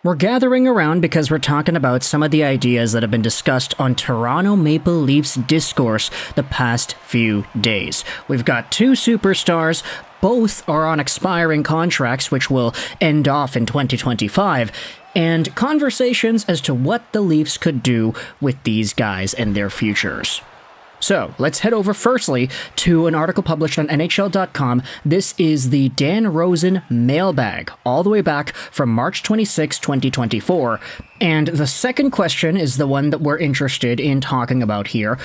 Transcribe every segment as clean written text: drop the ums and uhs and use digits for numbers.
We're gathering around because we're talking about some of the ideas that have been discussed on Toronto Maple Leafs discourse the past few days. We've got two superstars. Both are on expiring contracts, which will end off in 2025, and conversations as to what the Leafs could do with these guys and their futures. So, let's head over firstly to an article published on NHL.com. This is the Dan Rosen mailbag, all the way back from March 26, 2024. And the second question is the one that we're interested in talking about here.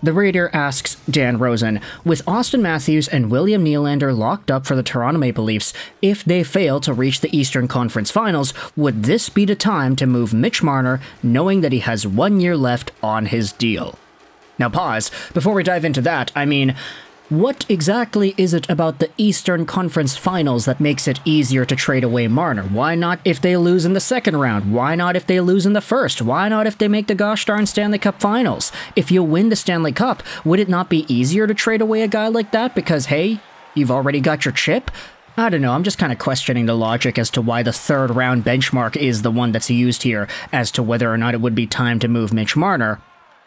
The reader asks Dan Rosen, with Austin Matthews and William Nylander locked up for the Toronto Maple Leafs, if they fail to reach the Eastern Conference Finals, would this be the time to move Mitch Marner, knowing that he has 1 year left on his deal? Now pause, before we dive into that, what exactly is it about the Eastern Conference Finals that makes it easier to trade away Marner? Why not if they lose in the second round? Why not if they lose in the first? Why not if they make the gosh darn Stanley Cup Finals? If you win the Stanley Cup, would it not be easier to trade away a guy like that because, hey, you've already got your chip? I don't know, I'm just kind of questioning the logic as to why the third round benchmark is the one that's used here as to whether or not it would be time to move Mitch Marner.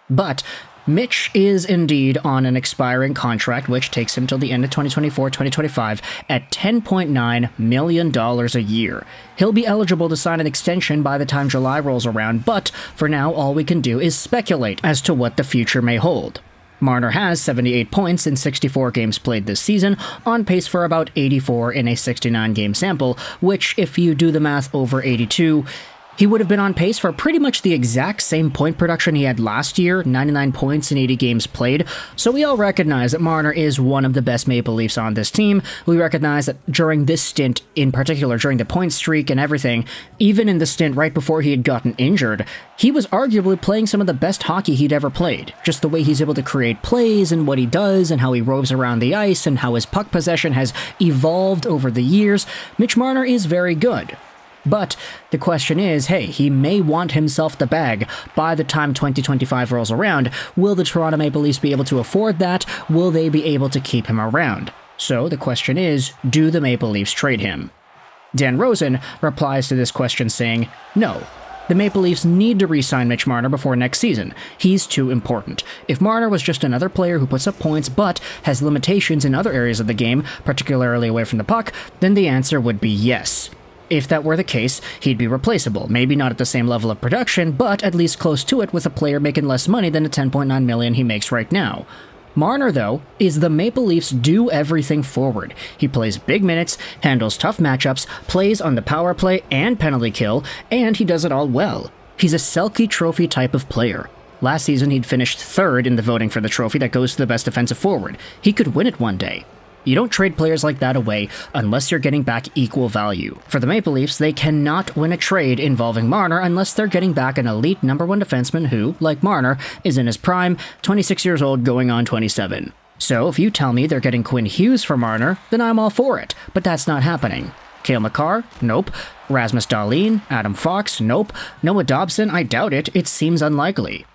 But Mitch is indeed on an expiring contract, which takes him till the end of 2024-2025 at $10.9 million a year. He'll be eligible to sign an extension by the time July rolls around, but for now all we can do is speculate as to what the future may hold. Marner has 78 points in 64 games played this season, on pace for about 84 in a 69-game sample, which, if you do the math over 82, he would have been on pace for pretty much the exact same point production he had last year, 99 points in 80 games played, so we all recognize that Marner is one of the best Maple Leafs on this team. We recognize that during this stint, in particular, during the point streak and everything, even in the stint right before he had gotten injured, he was arguably playing some of the best hockey he'd ever played. Just the way he's able to create plays and what he does and how he roves around the ice and how his puck possession has evolved over the years, Mitch Marner is very good. But the question is, hey, he may want himself the bag by the time 2025 rolls around. Will the Toronto Maple Leafs be able to afford that? Will they be able to keep him around? So the question is, do the Maple Leafs trade him? Dan Rosen replies to this question saying, no. The Maple Leafs need to re-sign Mitch Marner before next season. He's too important. If Marner was just another player who puts up points but has limitations in other areas of the game, particularly away from the puck, then the answer would be yes. If that were the case, he'd be replaceable. Maybe not at the same level of production, but at least close to it with a player making less money than the $10.9 million he makes right now. Marner, though, is the Maple Leafs' do everything forward. He plays big minutes, handles tough matchups, plays on the power play and penalty kill, and he does it all well. He's a Selke Trophy type of player. Last season, he'd finished third in the voting for the trophy that goes to the best defensive forward. He could win it one day. You don't trade players like that away unless you're getting back equal value. For the Maple Leafs, they cannot win a trade involving Marner unless they're getting back an elite number one defenseman who, like Marner, is in his prime, 26 years old going on 27. So if you tell me they're getting Quinn Hughes for Marner, then I'm all for it, but that's not happening. Cale Makar? Nope. Rasmus Dahlin? Adam Fox? Nope. Noah Dobson? I doubt it. It seems unlikely.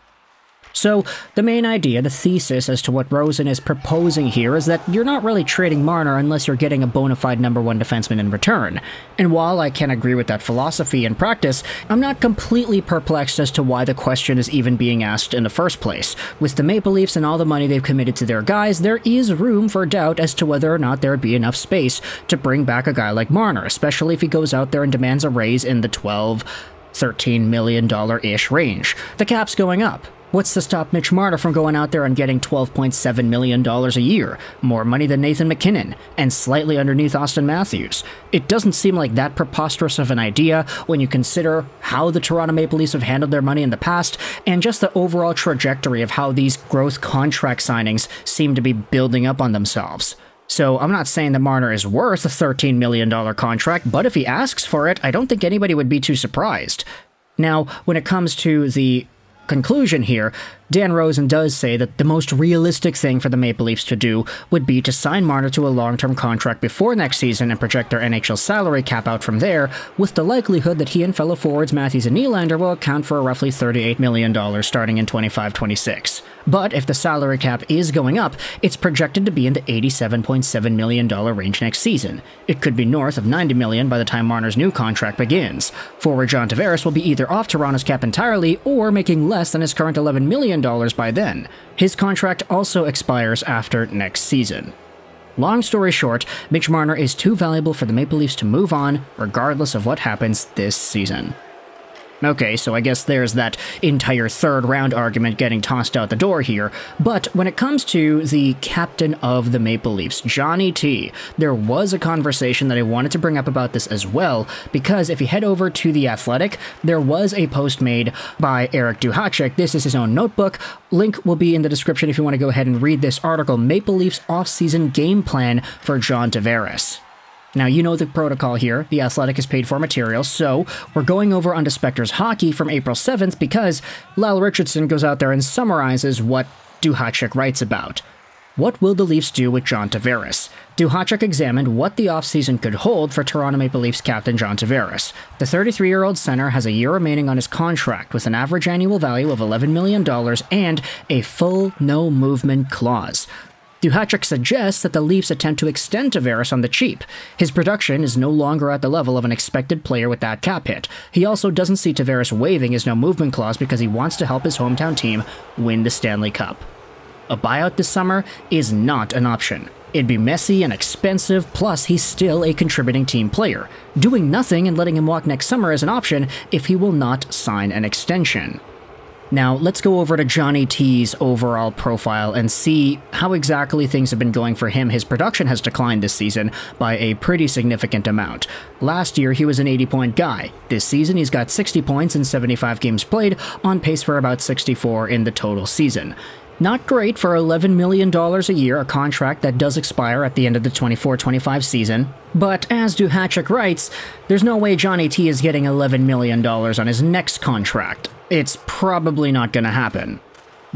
So, the main idea, the thesis as to what Rosen is proposing here is that you're not really trading Marner unless you're getting a bona fide number one defenseman in return. And while I can agree with that philosophy in practice, I'm not completely perplexed as to why the question is even being asked in the first place. With the Maple Leafs and all the money they've committed to their guys, there is room for doubt as to whether or not there would be enough space to bring back a guy like Marner, especially if he goes out there and demands a raise in the $13 million-ish range. The cap's going up. What's to stop Mitch Marner from going out there and getting $12.7 million a year, more money than Nathan MacKinnon, and slightly underneath Austin Matthews? It doesn't seem like that preposterous of an idea when you consider how the Toronto Maple Leafs have handled their money in the past, and just the overall trajectory of how these growth contract signings seem to be building up on themselves. So I'm not saying that Marner is worth a $13 million contract, but if he asks for it, I don't think anybody would be too surprised. Now, when it comes to the conclusion here, Dan Rosen does say that the most realistic thing for the Maple Leafs to do would be to sign Marner to a long-term contract before next season and project their NHL salary cap out from there, with the likelihood that he and fellow forwards Matthews and Nylander will account for roughly $38 million starting in 25-26. But if the salary cap is going up, it's projected to be in the $87.7 million range next season. It could be north of $90 million by the time Marner's new contract begins. Forward John Tavares will be either off Toronto's cap entirely or making less than his current $11 million by then. His contract also expires after next season. Long story short, Mitch Marner is too valuable for the Maple Leafs to move on, regardless of what happens this season. Okay, so I guess there's that entire third-round argument getting tossed out the door here, but when it comes to the captain of the Maple Leafs, Johnny T, there was a conversation that I wanted to bring up about this as well, because if you head over to The Athletic, there was a post made by Eric Duhacek. This is his own notebook. Link will be in the description if you want to go ahead and read this article, Maple Leafs Off-Season Game Plan for John Tavares. Now, you know the protocol here. The Athletic is paid for material, so we're going over onto Spectre's Hockey from April 7th because Lyle Richardson goes out there and summarizes what Duhacek writes about. What will the Leafs do with John Tavares? Duhacek examined what the offseason could hold for Toronto Maple Leafs captain John Tavares. The 33-year-old center has a year remaining on his contract with an average annual value of $11 million and a full no-movement clause. Duhacek suggests that the Leafs attempt to extend Tavares on the cheap. His production is no longer at the level of an expected player with that cap hit. He also doesn't see Tavares waiving his no-movement clause because he wants to help his hometown team win the Stanley Cup. A buyout this summer is not an option. It'd be messy and expensive, plus he's still a contributing team player. Doing nothing and letting him walk next summer is an option if he will not sign an extension. Now, let's go over to Johnny T's overall profile and see how exactly things have been going for him. His production has declined this season by a pretty significant amount. Last year, he was an 80-point guy. This season, he's got 60 points in 75 games played, on pace for about 64 in the total season. Not great for $11 million a year, a contract that does expire at the end of the 24-25 season. But as Duhacek writes, there's no way Johnny T is getting $11 million on his next contract. It's probably not going to happen.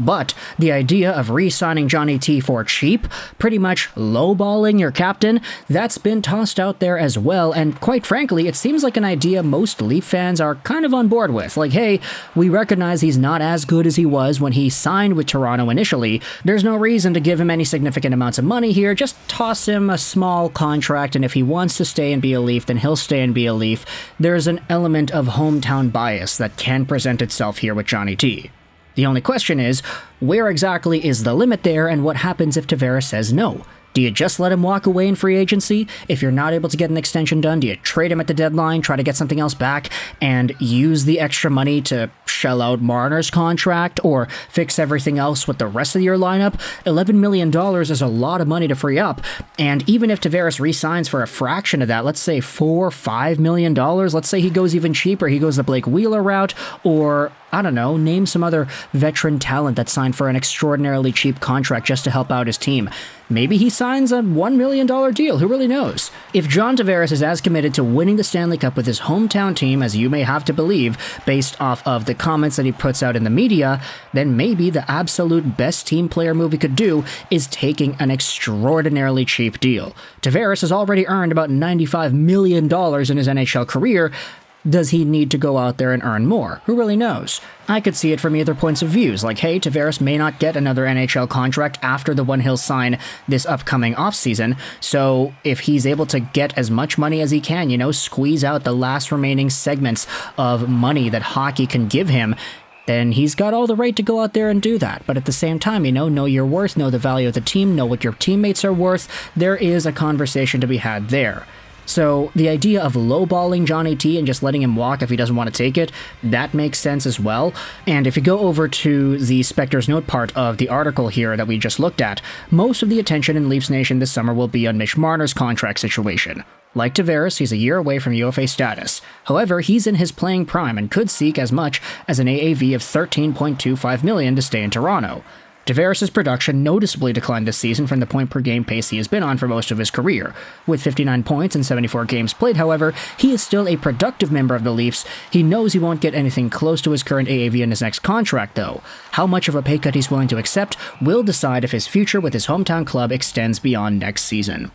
But the idea of re-signing Johnny T for cheap, pretty much lowballing your captain, that's been tossed out there as well, and quite frankly, it seems like an idea most Leaf fans are kind of on board with. Like, hey, we recognize he's not as good as he was when he signed with Toronto initially. There's no reason to give him any significant amounts of money here, just toss him a small contract, and if he wants to stay and be a Leaf, then he'll stay and be a Leaf. There's an element of hometown bias that can present itself here with Johnny T. The only question is, where exactly is the limit there, and what happens if Tavares says no? Do you just let him walk away in free agency? If you're not able to get an extension done, do you trade him at the deadline, try to get something else back, and use the extra money to shell out Marner's contract, or fix everything else with the rest of your lineup? $11 million is a lot of money to free up, and even if Tavares re-signs for a fraction of that, let's say $4 or $5 million, let's say he goes even cheaper, he goes the Blake Wheeler route, or I don't know, name some other veteran talent that signed for an extraordinarily cheap contract just to help out his team. Maybe he signs a $1 million deal, who really knows? If John Tavares is as committed to winning the Stanley Cup with his hometown team as you may have to believe, based off of the comments that he puts out in the media, then maybe the absolute best team player move he could do is taking an extraordinarily cheap deal. Tavares has already earned about $95 million in his NHL career. Does he need to go out there and earn more? Who really knows? I could see it from either points of views, like, hey, Tavares may not get another NHL contract after the one he'll sign this upcoming offseason, so if he's able to get as much money as he can, squeeze out the last remaining segments of money that hockey can give him, then he's got all the right to go out there and do that. But at the same time, know your worth, know the value of the team, know what your teammates are worth. There is a conversation to be had there. So the idea of lowballing Johnny T and just letting him walk if he doesn't want to take it, that makes sense as well. And if you go over to the Spectre's Note part of the article here that we just looked at, most of the attention in Leafs Nation this summer will be on Mitch Marner's contract situation. Like Tavares, he's a year away from UFA status. However, he's in his playing prime and could seek as much as an AAV of $13.25 million to stay in Toronto. Tavares' production noticeably declined this season from the point-per-game pace he has been on for most of his career. With 59 points in 74 games played, however, he is still a productive member of the Leafs. He knows he won't get anything close to his current AAV in his next contract, though. How much of a pay cut he's willing to accept will decide if his future with his hometown club extends beyond next season.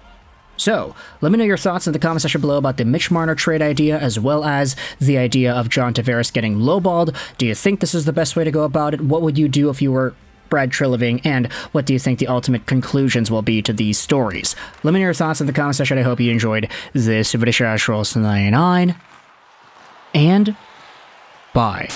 So, let me know your thoughts in the comment section below about the Mitch Marner trade idea, as well as the idea of John Tavares getting lowballed. Do you think this is the best way to go about it? What would you do if you were Brad Treliving, and what do you think the ultimate conclusions will be to these stories? Let me know your thoughts in the comment section. I hope you enjoyed this video. 99, and bye.